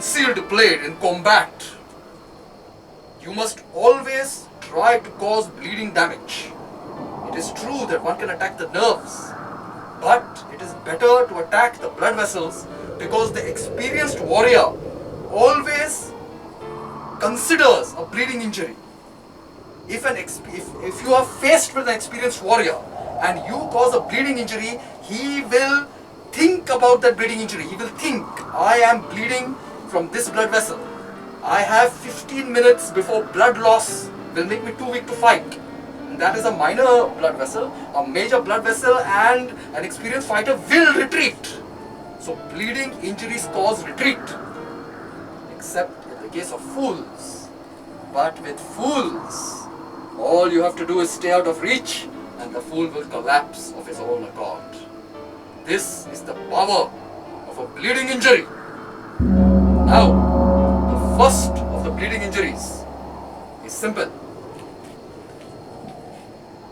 concealed blade in combat, you must always try to cause bleeding damage. It is true that one can attack the nerves, but it is better to attack the blood vessels because the experienced warrior always considers a bleeding injury. If you are faced with an experienced warrior and you cause a bleeding injury, he will think about that bleeding injury. He will think, I am bleeding from this blood vessel. I have 15 minutes before blood loss will make me too weak to fight. And that is a minor blood vessel. A major blood vessel and an experienced fighter will retreat. So bleeding injuries cause retreat. Except in the case of fools. But with fools, all you have to do is stay out of reach and the fool will collapse of his own accord. This is the power of a bleeding injury. Now, the first of the bleeding injuries is simple.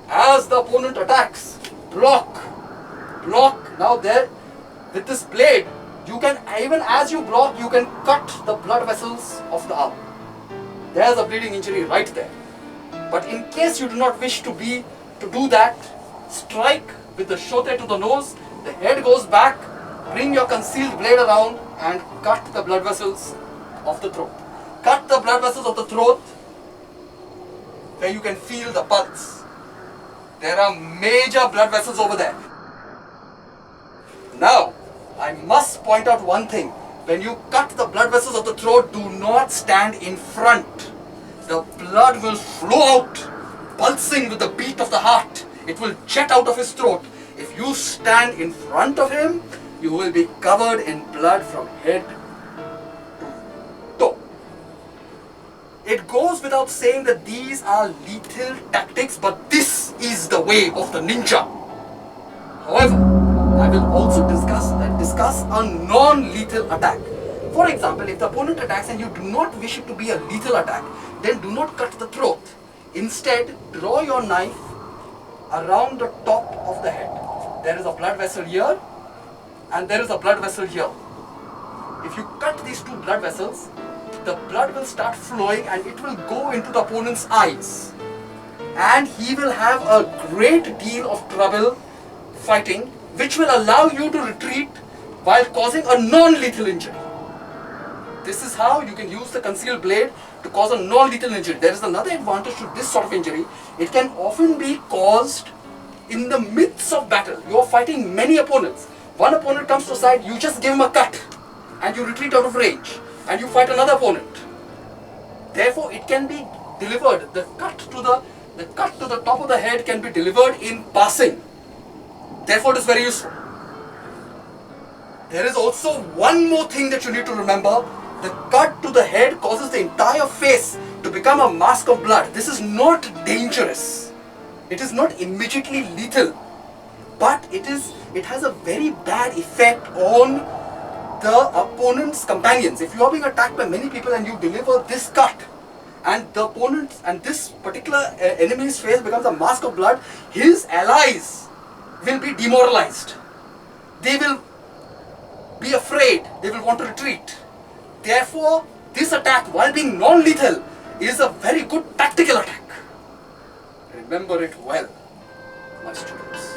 As the opponent attacks, block. Now there, with this blade, you can, even as you block, you can cut the blood vessels of the arm. There's a bleeding injury right there. But in case you do not wish to do that, strike with the shote to the nose, the head goes back, bring your concealed blade around and cut the blood vessels of the throat. Cut the blood vessels of the throat where you can feel the pulse. There are major blood vessels over there. Now, I must point out one thing. When you cut the blood vessels of the throat, do not stand in front. The blood will flow out, pulsing with the beat of the heart. It will jet out of his throat. If you stand in front of him, you will be covered in blood from head to toe. It goes without saying that these are lethal tactics, but this is the way of the ninja. However, I will also discuss a non-lethal attack. For example, if the opponent attacks and you do not wish it to be a lethal attack, then do not cut the throat. Instead, draw your knife around the top of the head. There is a blood vessel here and there is a blood vessel here. If you cut these two blood vessels, the blood will start flowing and it will go into the opponent's eyes. And he will have a great deal of trouble fighting, which will allow you to retreat while causing a non-lethal injury. This is how you can use the concealed blade to cause a non-lethal injury. There is another advantage to this sort of injury. It can often be caused in the midst of battle. You are fighting many opponents. One opponent comes to side, you just give him a cut and you retreat out of range and you fight another opponent. Therefore, it can be delivered. The cut to the top of the head can be delivered in passing. Therefore, it is very useful. There is also one more thing that you need to remember. The cut to the head causes the entire face to become a mask of blood. This is not dangerous. It is not immediately lethal. But it has a very bad effect on the opponent's companions. If you are being attacked by many people and you deliver this cut, and the opponent and this particular enemy's face becomes a mask of blood, his allies will be demoralized. They will be afraid. They will want to retreat. Therefore, this attack, while being non-lethal, is a very good tactical attack. Remember it well, my students.